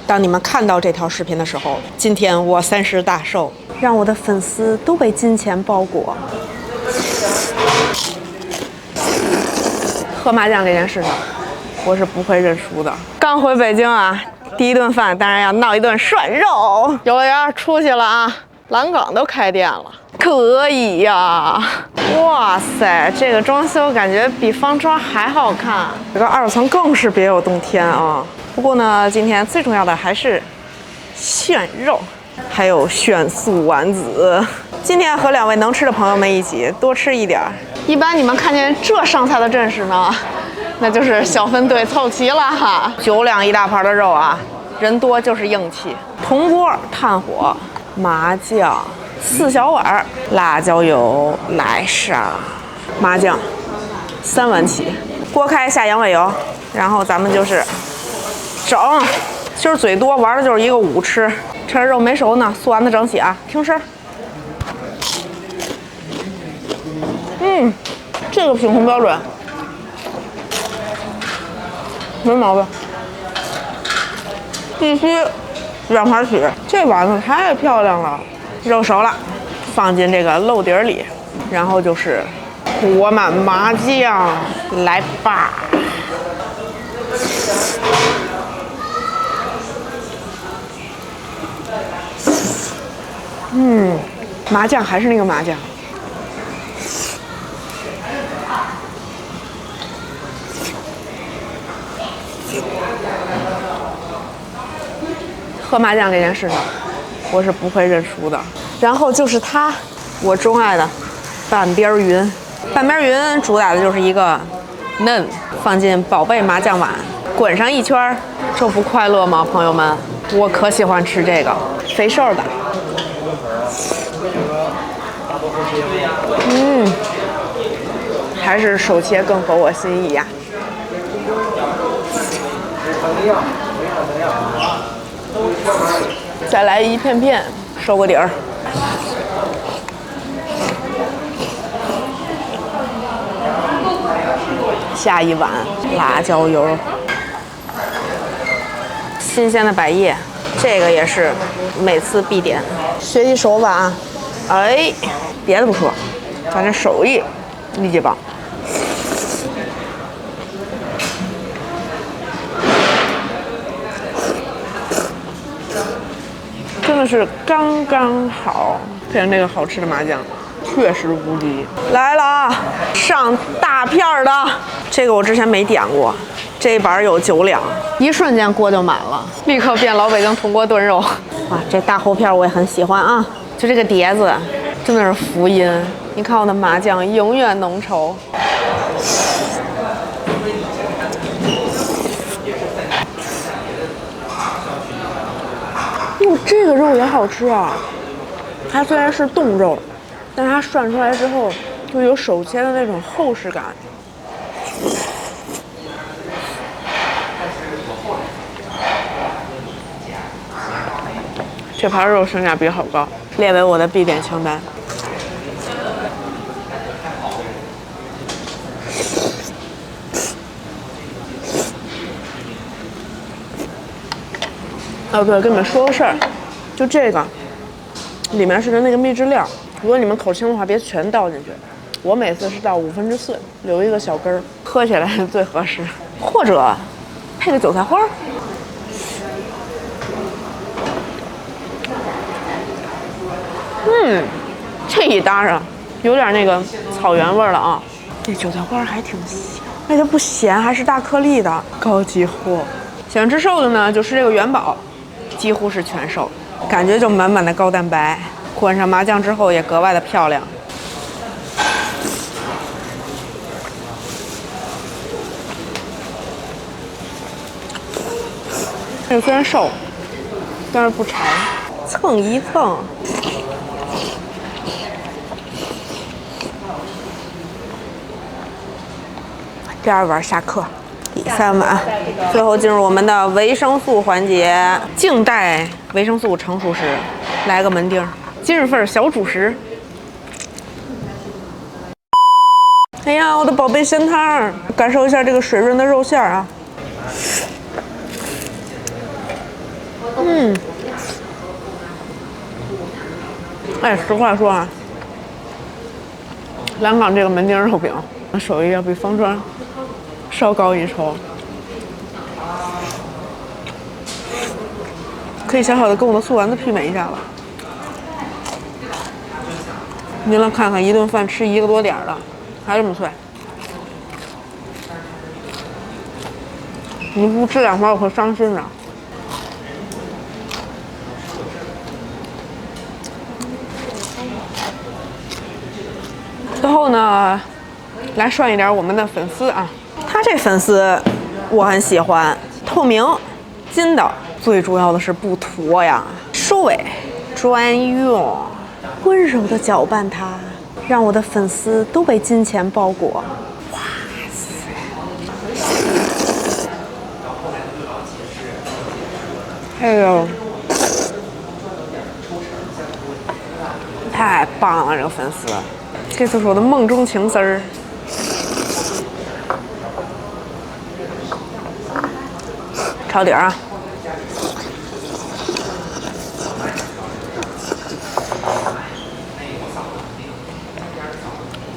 当你们看到这条视频的时候，今天我30大寿，让我的粉丝都被金钱包裹。喝麻将这件事上，我是不会认输的。刚回北京啊，第一顿饭当然要闹一顿涮肉。游乐园出去了啊，蓝港都开店了，可以呀！哇塞，这个装修感觉比方庄还好看，这个2层更是别有洞天啊。不过呢，今天最重要的还是炫肉，还有炫素丸子。今天和2位能吃的朋友们一起多吃一点。一般你们看见这上菜的阵势呢，那就是小分队凑齐了哈。9两一大盘的肉啊，人多就是硬气。铜锅炭火，麻酱4小碗，辣椒油来上，麻酱3碗起。锅开下羊尾油，然后咱们就是整。今儿嘴多玩的就是一个武吃，趁肉没熟呢，素丸子整起啊，听声。这个品控标准没毛病，必须2盘起。这丸子太漂亮了，肉熟了，放进这个漏底里，然后就是裹满麻酱，来吧。麻酱还是那个麻酱。喝麻酱这件事上，我是不会认输的。然后就是它，我钟爱的半边云。半边云主打的就是一个嫩，放进宝贝麻酱碗，滚上一圈，这不快乐吗，朋友们？我可喜欢吃这个肥瘦的。还是手切更合我心意呀。再来一片片，收个底儿。下一碗辣椒油，新鲜的百叶，这个也是每次必点。学习手法啊，哎，别的不说，咱这手艺立即棒。真的是刚刚好，配上这个好吃的麻酱，确实无敌。来了啊，上大片的，这个我之前没点过，这一板有9两，一瞬间锅就满了，立刻变老北京铜锅炖肉。哇，这大厚片我也很喜欢啊，就这个碟子真的是福音。你看我的麻酱永远浓稠。哟，这个肉也好吃啊！它虽然是冻肉，但它涮出来之后就有手切的那种厚实感。这盘肉性价比好高，列为我的必点清单。哦对，跟你们说个事儿，就这个里面是那个秘制料，如果你们口轻的话，别全倒进去。我每次是倒4/5，留一个小根儿，喝起来是最合适。或者配个韭菜花。这一搭上有点那个草原味了啊。这韭菜花还挺香，而且不咸，还是大颗粒的，高级货。喜欢吃瘦的呢，就吃这个元宝。几乎是全瘦，感觉就满满的高蛋白，混上麻酱之后也格外的漂亮。这个虽然瘦，但是不柴，蹭一蹭。第2碗下课。第3碗，最后进入我们的维生素环节，静待维生素成熟时，来个门钉。今日份小主食。哎呀，我的宝贝参汤，感受一下这个水润的肉馅啊！哎，实话说啊，蓝港这个门钉肉饼手艺要比方庄稍高一筹，可以小小的跟我的素丸子媲美一下了。您来看看，一顿饭吃1个多点了，还这么脆。你不吃2块我会伤心的。最后呢，来涮一点我们的粉丝啊。它这粉丝我很喜欢，透明、筋道，最主要的是不坨呀。收尾专用，温柔的搅拌它，让我的粉丝都被金钱包裹。哇塞！哎呦，太棒了，这个粉丝！这就是我的梦中情丝儿。抄底儿啊！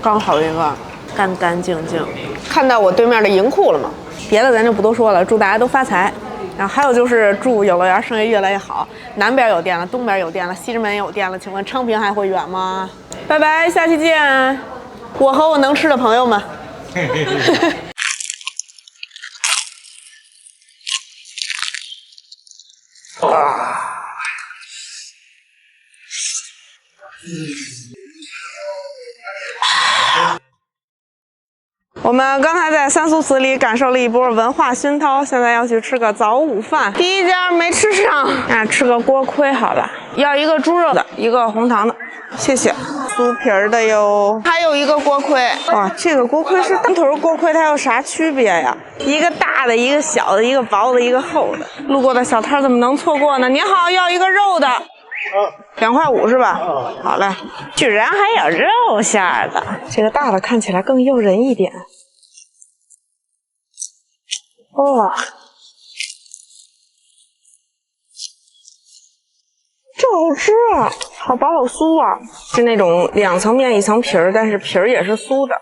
刚好一个干干净净。看到我对面的银库了吗？别的咱就不多说了，祝大家都发财。然后还有就是祝有乐园生意越来越好。南边有店了，东边有店了，西直门也有店了。请问昌平还会远吗？拜拜，下期见！我和我能吃的朋友们。我们刚才在三苏祠里感受了一波文化熏陶，现在要去吃个早午饭。第一家没吃上，吃个锅盔好了。要一个猪肉的，一个红糖的，谢谢。酥皮儿的哟，还有一个锅盔。哇，这个锅盔是单头锅盔，它有啥区别呀？一个大的，一个小的，一个薄的，一个厚的。路过的小摊怎么能错过呢？您好，要一个肉的。2块5是吧？好嘞，居然还有肉馅的，这个大的看起来更诱人一点。哇，这好吃啊，好薄好酥啊，是那种2层面1层皮儿，但是皮儿也是酥的。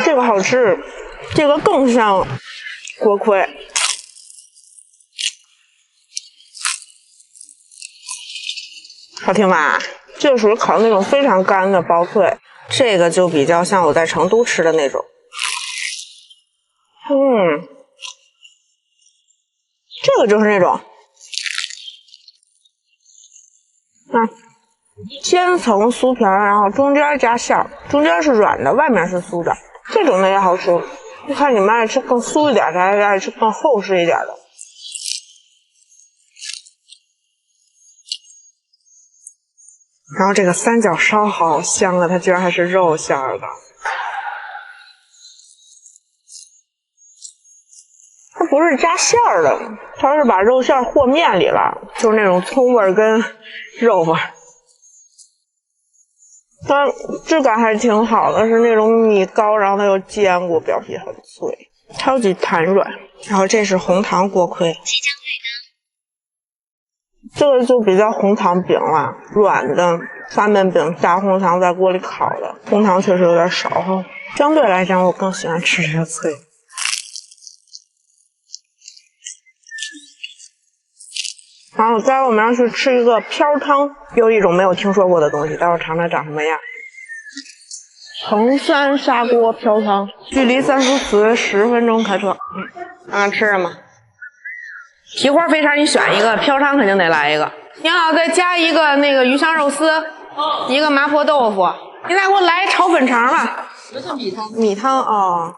这个好吃，这个更像锅盔。好听吧？这个属于烤的那种非常干的薄脆，这个就比较像我在成都吃的那种。这个就是那种，尖层酥皮，然后中间加馅儿，中间是软的，外面是酥的，这种的也好吃。就看你们爱吃更酥一点的，还是爱吃更厚实一点的。然后这个三角烧好香啊，它居然还是肉馅儿的。它不是加馅儿的，它是把肉馅和面里了，就是那种葱味跟肉味。但质感还挺好的，是那种米糕，然后它又坚果，表皮很脆，超级弹软。然后这是红糖锅盔。这个就比较红糖饼了，软的发面饼加红糖在锅里烤的，红糖确实有点少哈。相对来讲，我更喜欢吃这个脆。然后待会儿我们要去吃一个飘汤，又一种没有听说过的东西，待会儿尝尝长什么样。衡山砂锅飘汤，距离三苏祠10分钟开车。看看吃什么？蹄花肥肠你选一个，飘汤肯定得来一个。您好，再加一个那个鱼香肉丝，一个麻婆豆腐。您再给我来炒粉肠吧。这是米汤。米汤哦。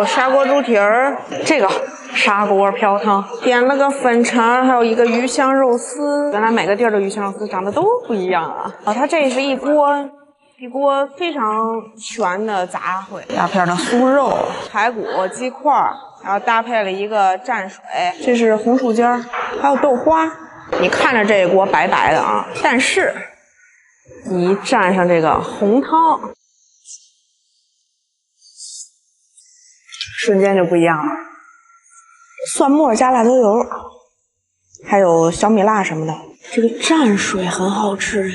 砂锅猪蹄儿，这个砂锅飘汤，点了个粉肠，还有一个鱼香肉丝。原来每个地儿的鱼香肉丝长得都不一样啊！它这是一锅非常全的杂烩，大片的酥肉、排骨、鸡块，然后搭配了一个蘸水，这是红薯尖儿，还有豆花。你看着这锅白白的啊，但是你蘸上这个红汤。瞬间就不一样了。蒜末加辣椒油，还有小米辣什么的。这个蘸水很好吃。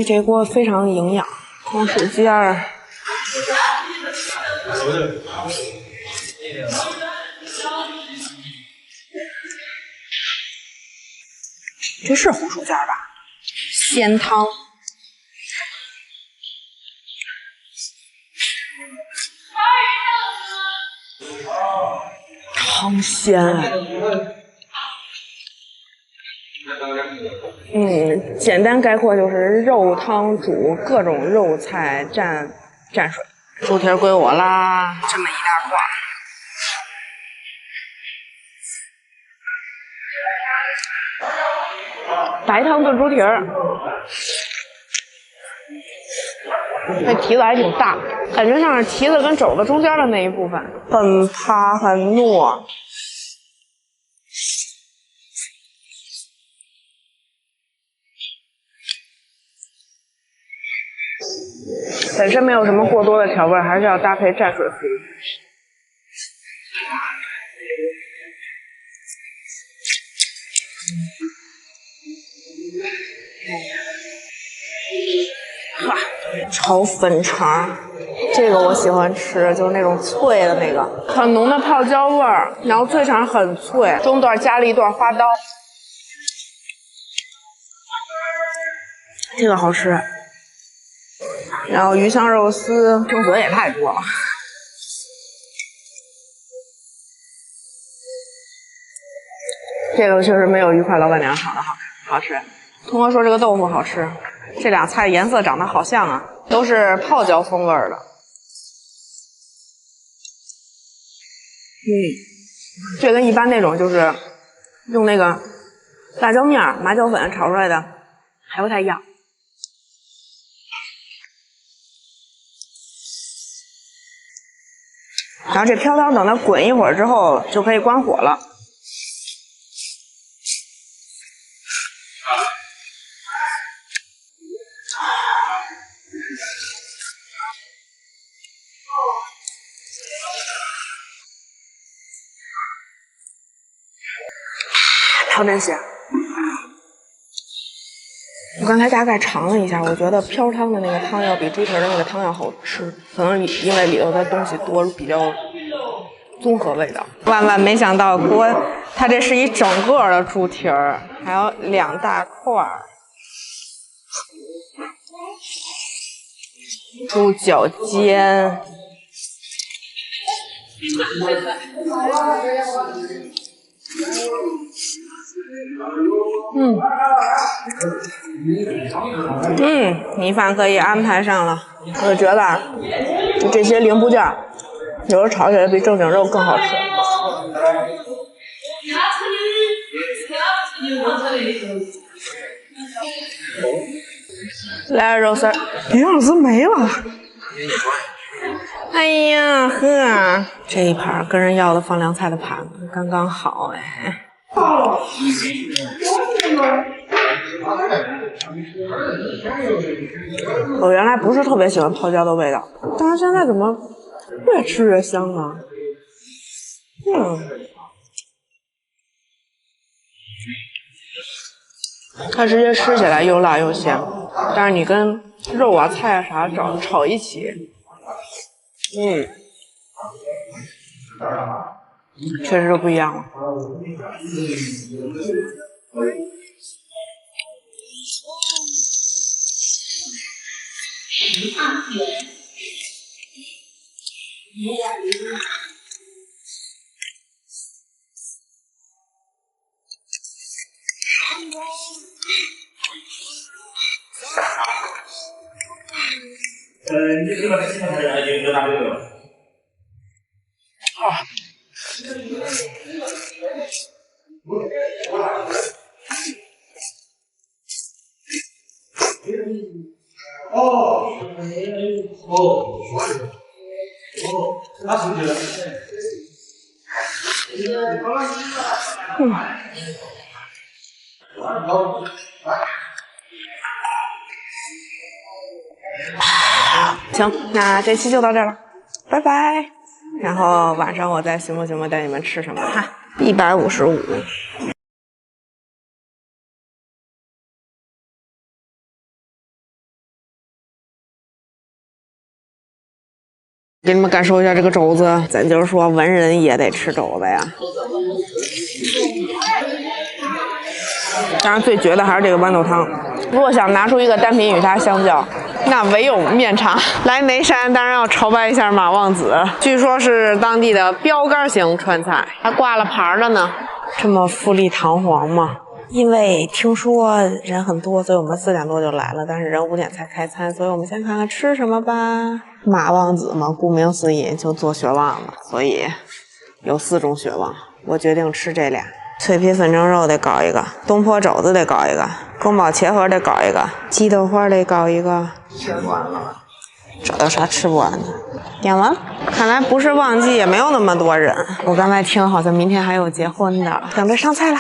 这锅非常营养，同时间儿。这是红薯馅吧？鲜汤。汤鲜。简单概括就是肉汤煮各种肉菜蘸水。猪蹄归我啦，这么一大块。白汤炖猪蹄儿，这蹄子还挺大，感觉像是蹄子跟肘子中间的那一部分，很趴很糯。本身没有什么过多的调味，还是要搭配蘸水服务。炒粉肠，这个我喜欢吃，就是那种脆的那个，很浓的泡椒味儿，然后脆肠很脆，中段加了一段花刀，这个好吃。然后鱼香肉丝，用嘴也太多了。这个确实没有愉快老板娘炒的好吃。通哥说这个豆腐好吃，这俩菜颜色长得好像啊，都是泡椒风味的。这跟一般那种就是用那个辣椒面、麻椒粉炒出来的还不太一样。然后这飘汤等它滚一会儿之后就可以关火了。汤真鲜。我刚才大概尝了一下，我觉得飘汤的那个汤要比猪蹄的那个汤要好吃，可能因为里头的东西多，比较综合味道。万万没想到锅，它这是一整个的猪蹄儿，还有2大块猪脚尖。米饭可以安排上了。我觉得这些零部件有时炒起来比正经肉更好吃。来点肉丝儿，肉丝没了。哎呀呵，这一盘跟人要的放凉菜的盘子刚刚好哎。我原来不是特别喜欢泡椒的味道，但是现在怎么越吃越香呢？它直接吃起来又辣又咸，但是你跟肉啊、菜啊啥炒一起，确实就不一样了。你这个现在有哪个？那是不是？行，那这期就到这儿了，拜拜。然后晚上我再行不行吧，带你们吃什么哈？155。给你们感受一下这个肘子，咱就是说文人也得吃肘子呀。当然最绝的还是这个豌豆汤。如果想拿出一个单品与它相较，那唯有面茶。来眉山当然要朝拜一下马望子，据说是当地的标杆型川菜，还挂了牌了呢。这么富丽堂皇吗？因为听说人很多，所以我们4点多就来了，但是人5点才开餐，所以我们先看看吃什么吧。马望子嘛，顾名思义就做血旺嘛，所以有4种血旺。我决定吃这俩，脆皮粉蒸肉得搞一个，东坡肘子得搞一个，宫保茄盒得搞一个，鸡豆花得搞一个。吃不完了，这有啥吃不完的？点完，看来不是旺季，也没有那么多人。我刚才听好像明天还有结婚的，准备上菜了。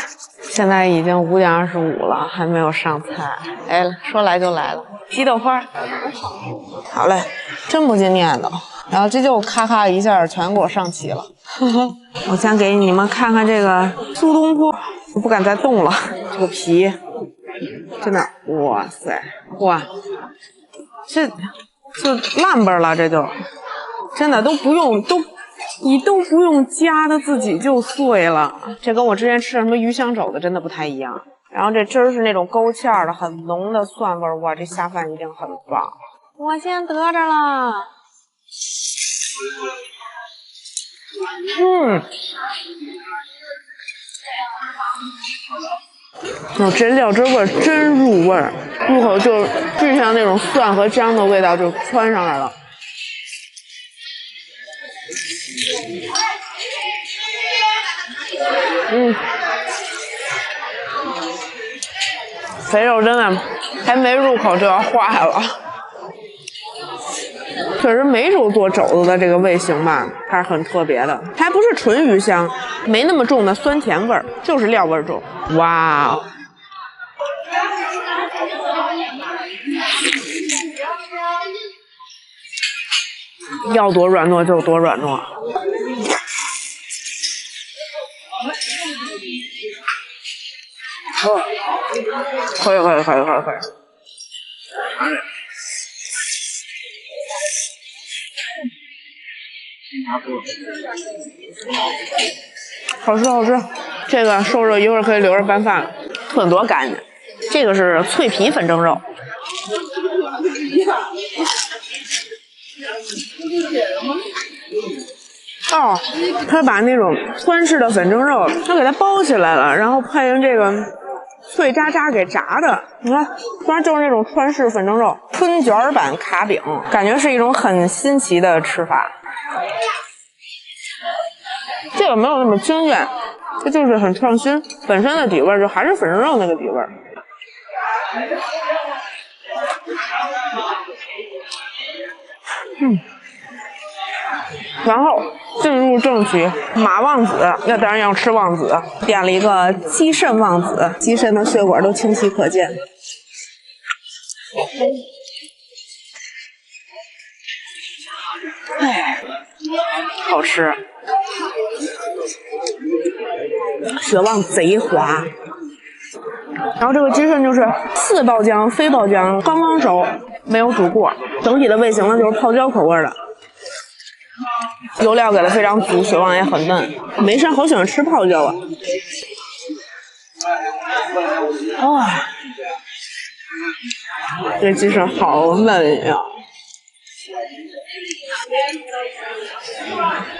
现在已经5点25了，还没有上菜。哎，说来就来了，鸡豆花。好嘞，真不禁念叨。然后这就咔咔一下全给我上齐了。我先给你们看看这个苏东坡，我不敢再动了。这个皮真的，哇塞，哇，这就烂巴了，这就真的都不用夹的自己就碎了。这跟我之前吃的什么鱼香肘子真的不太一样。然后这汁儿是那种勾芡的，很浓的蒜味儿，哇，这下饭一定很棒。我先得着了。这料汁味真入味儿，入口就像那种蒜和姜的味道就窜上来了。肥肉真的还没入口就要坏了。确实梅州做肘子的这个味型吧，它是很特别的，它还不是纯鱼香，没那么重的酸甜味儿，就是料味重。哇哦！要多软糯就多软糯。可以。好吃，这个瘦肉一会儿可以留着拌饭，炖多干净。这个是脆皮粉蒸肉，他把那种川式的粉蒸肉，他给它包起来了，然后配上这个脆渣渣给炸的，你看，当然就是那种川式粉蒸肉，春卷版卡饼，感觉是一种很新奇的吃法。这个没有那么惊艳，这就是很创新，本身的底味就还是粉蒸肉那个底味。然后进入正题，马望子，那当然要吃望子，点了一个鸡肾望子，鸡肾的血管都清晰可见。哎，好吃，血旺贼滑。然后这个鸡肾就是似爆浆非爆浆，刚刚熟，没有煮过，整体的味型呢就是泡椒口味的。油料给的非常足，血旺也很嫩。梅山好喜欢吃泡椒啊！这鸡肾好嫩呀！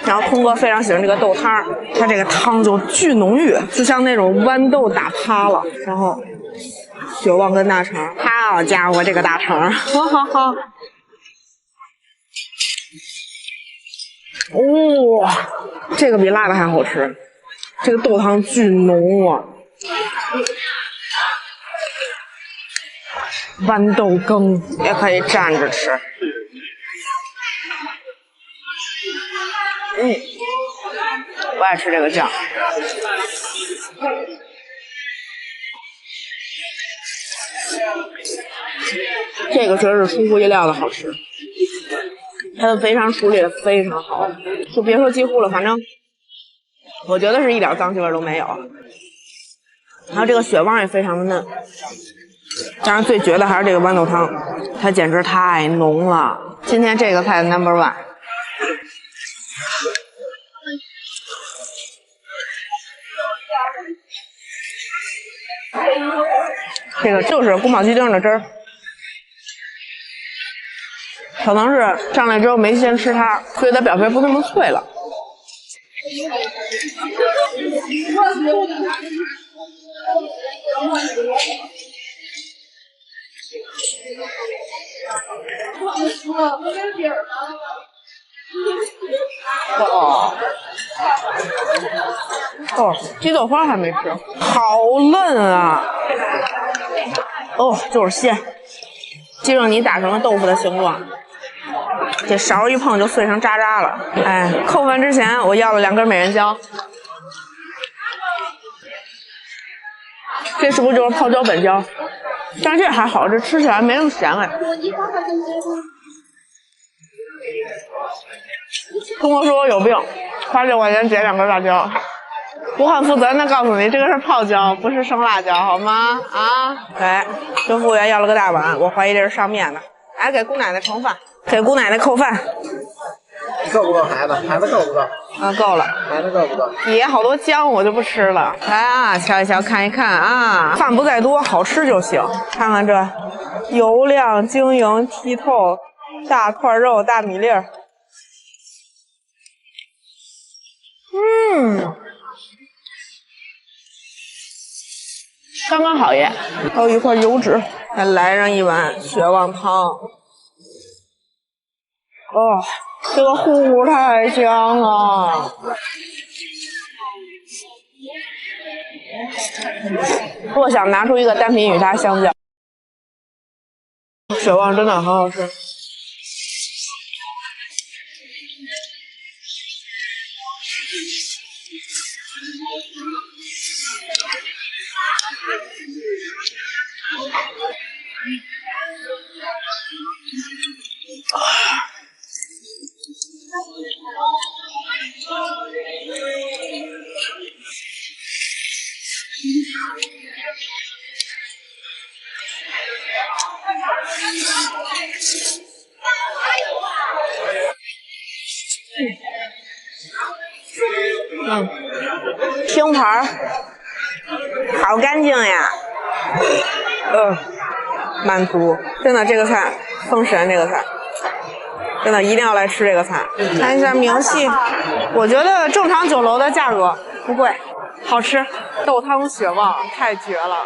然后通哥非常喜欢这个豆汤，它这个汤就巨浓郁，就像那种豌豆打趴了，然后血旺跟大肠，好家伙，这个大肠，哈。哇，这个比辣的还好吃，这个豆汤巨浓啊！豌豆羹也可以蘸着吃。我爱吃这个酱。这个确实是出乎意料的好吃。它的肥肠处理的非常好，就别说几乎了，反正我觉得是一点脏气味都没有。然后这个血旺也非常的嫩，当然最绝的还是这个豌豆汤，它简直太浓了。今天这个菜的 No.1。这个就是宫保鸡丁的汁儿，可能是上来之后没先吃它，所以它表皮不那么脆了。鸡豆花还没吃，好嫩啊！就是鲜，鸡肉泥打成了豆腐的形状，这勺一碰就碎成渣渣了。哎，扣饭之前我要了2根美人椒，这是不是就是泡椒本椒？但是这还好，这吃起来没那么咸味。跟我说我有病，花6块钱捡2根辣椒。我很负责任的告诉你，这个是泡椒，不是生辣椒，好吗？啊，对，跟服务员要了个大碗，我怀疑这是上面的。来，给姑奶奶盛饭，给姑奶奶扣饭。够不够孩子？孩子够不够？够了。孩子够不够？底下好多姜，我就不吃了。来啊，瞧一瞧，看一看啊，饭不在多，好吃就行。看看这油亮晶莹剔透，大块肉，大米粒儿。刚刚好耶，还有一块油脂，再来上一碗血旺汤。这个糊太香了。我想拿出一个单品与它相较，血旺真的很好吃。拼盘好干净呀。满足，真的这个菜封神，这个菜真的一定要来吃这个菜。看一下明细，我觉得正常酒楼的价格不贵，好吃，豆汤血旺太绝了。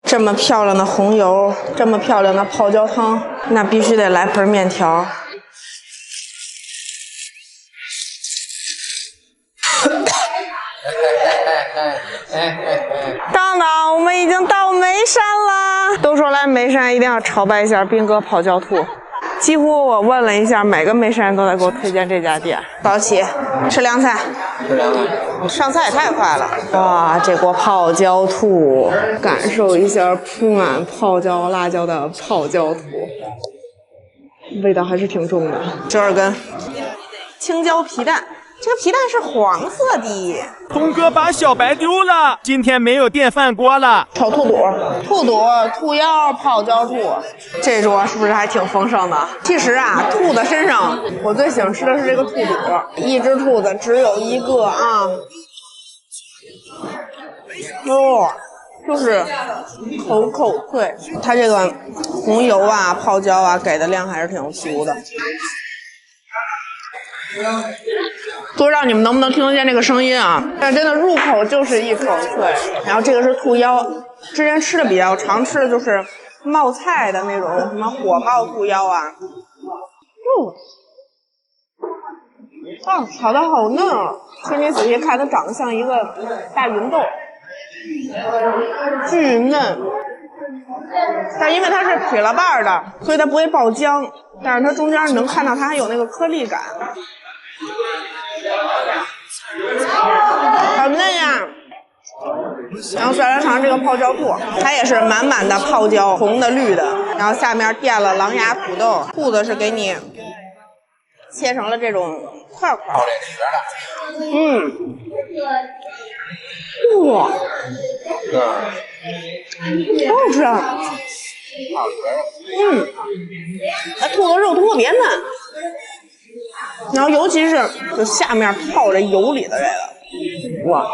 这么漂亮的红油，这么漂亮的泡椒汤，那必须得来盆面条。当当，我们已经到眉山了。都说来眉山一定要朝拜一下兵哥泡椒兔，几乎我问了一下，每个眉山人都在给我推荐这家店。早起吃凉菜，吃凉菜，上菜也太快了！哇，这锅泡椒兔，感受一下铺满泡椒辣椒的泡椒兔，味道还是挺重的。12根青椒皮蛋。这个皮蛋是黄色的。东哥把小白丢了，今天没有电饭锅了。炒兔肚、兔腰、泡椒兔，这桌是不是还挺丰盛的？其实啊，兔子身上我最喜欢吃的是这个兔肚，一只兔子只有一个啊。就是口脆，它这个红油啊、泡椒啊给的量还是挺足的。不知道你们能不能听得见这个声音啊？但真的入口就是一口脆。然后这个是兔腰，之前吃的比较常吃的就是冒菜的那种什么火爆兔腰啊。炒的好嫩啊！其实你仔细看，它长得像一个大芸豆。巨嫩。但因为它是劈了瓣儿的，所以它不会爆浆，但是它中间你能看到它还有那个颗粒感，好嫩呀！然后再来尝这个泡椒兔，它也是满满的泡椒，红的绿的，然后下面垫了狼牙土豆，兔子是给你切成了这种块块。哇，好好吃啊！它兔子肉特别嫩，然后尤其是就下面泡着油里的这个，哇！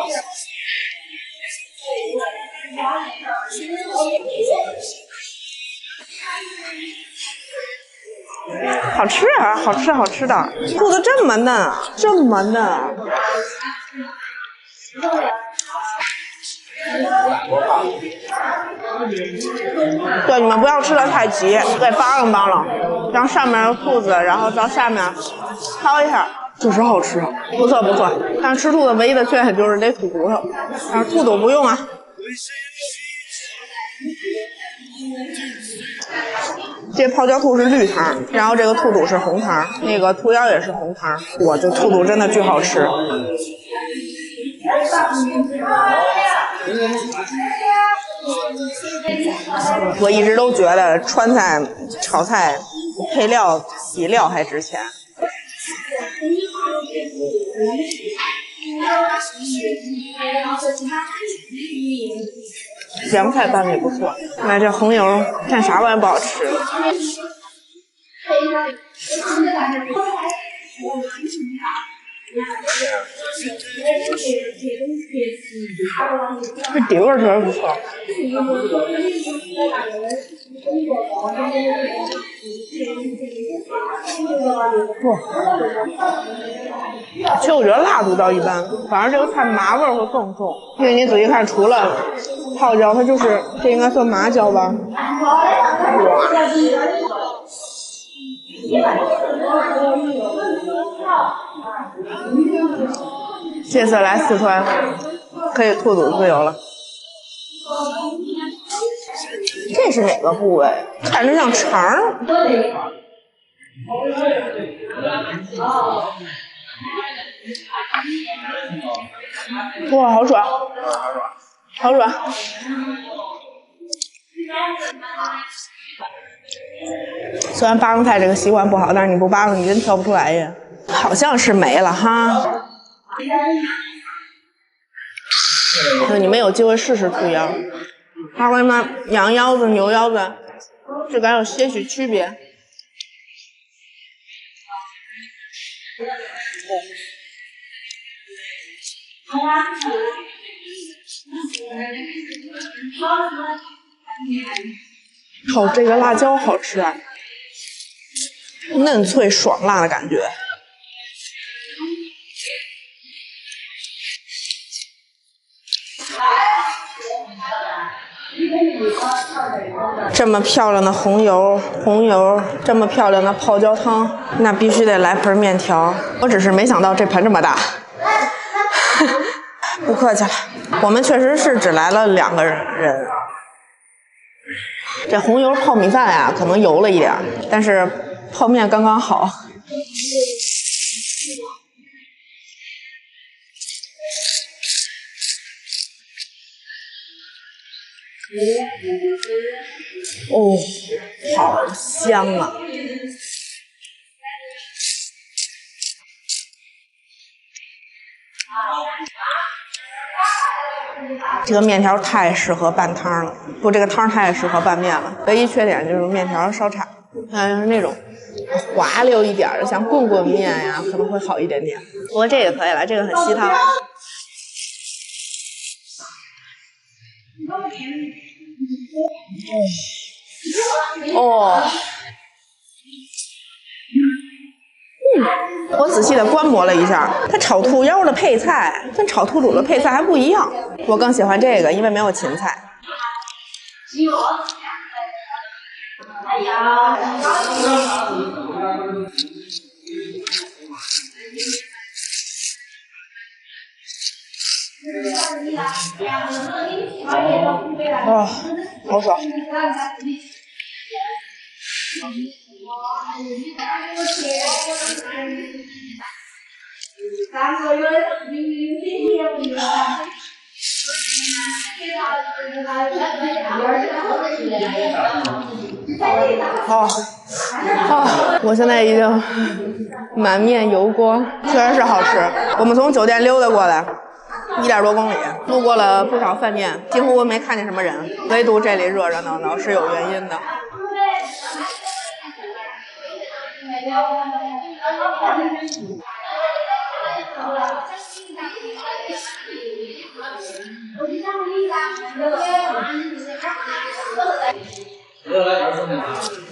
好吃啊，好吃好吃的，兔子这么嫩啊，这么嫩啊！对，你们不要吃的太急，得扒拉扒拉，让上面的兔子，然后到下面掏一下，就是好吃，不错不错。但是吃兔子唯一的缺点就是得吐骨头，但是兔子我不用啊。这泡椒兔是绿汤，然后这个兔肚是红汤，那个兔腰也是红汤。哇，这兔肚真的巨好吃。我一直都觉得川菜、炒菜配料比料还值钱。凉菜拌的也不错，那这红油干啥玩意不好吃？这底味确实不错。其实我觉得辣度倒一般，反而这个菜麻味会更重。因为你仔细看，除了泡椒，它就是这应该算麻椒吧？这次来四川可以兔肚自由了。这是哪个部位？看着像肠儿。哇，好爽，好爽！虽然扒拉菜这个习惯不好，但是你不扒拉你真挑不出来呀。好像是没了哈。你们有机会试试兔腰，它和什么羊腰子、牛腰子质感有些许区别。哦，这个辣椒好吃啊，嫩脆爽辣的感觉。这么漂亮的红油，这么漂亮的泡椒汤，那必须得来盆面条。我只是没想到这盆这么大。不客气了，我们确实是只来了2个人。这红油泡米饭呀，可能油了一点，但是泡面刚刚好。哦，好香啊！这个面条太适合拌汤了，不，这个汤太适合拌面了。唯一缺点就是面条稍差，就是那种滑溜一点的，像棍棍面呀，可能会好一点点。不过这个可以了，这个很吸汤。哦，我仔细的观摩了一下，它炒兔腰的配菜跟炒兔肚的配菜还不一样。我更喜欢这个，因为没有芹菜。哦，好爽。好，我现在已经满面油光，确实是好吃。我们从酒店溜达过来1点多公里，路过了不少饭店，几乎没看见什么人，唯独这里热热闹闹是有原因的。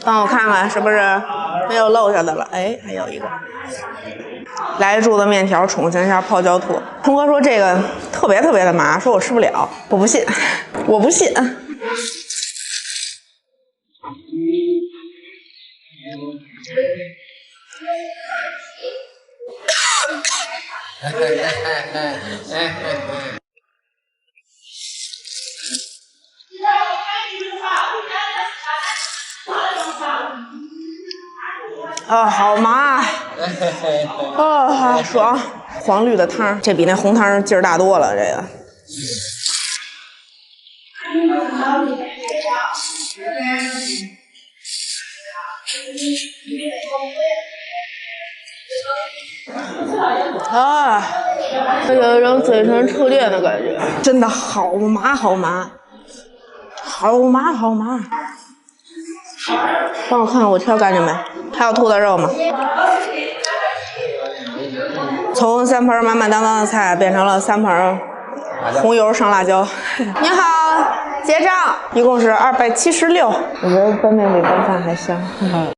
帮我看看是不是没有漏下的了？哎，还有一个，来一柱子面条，重庆馅泡椒兔。童哥说这个特别的麻，说我吃不了，我不信，我不信。啊，好麻！啊，好爽！黄绿的汤，这比那红汤劲儿大多了。这个。啊，有一种嘴唇触电的感觉，真的好麻，好麻，好麻，好麻。帮我看看我挑干净没？还有兔子肉吗？从3盆满满当当的菜变成了3盆红油上辣椒。你好，结账，一共是276。我觉得拌面比拌饭还香。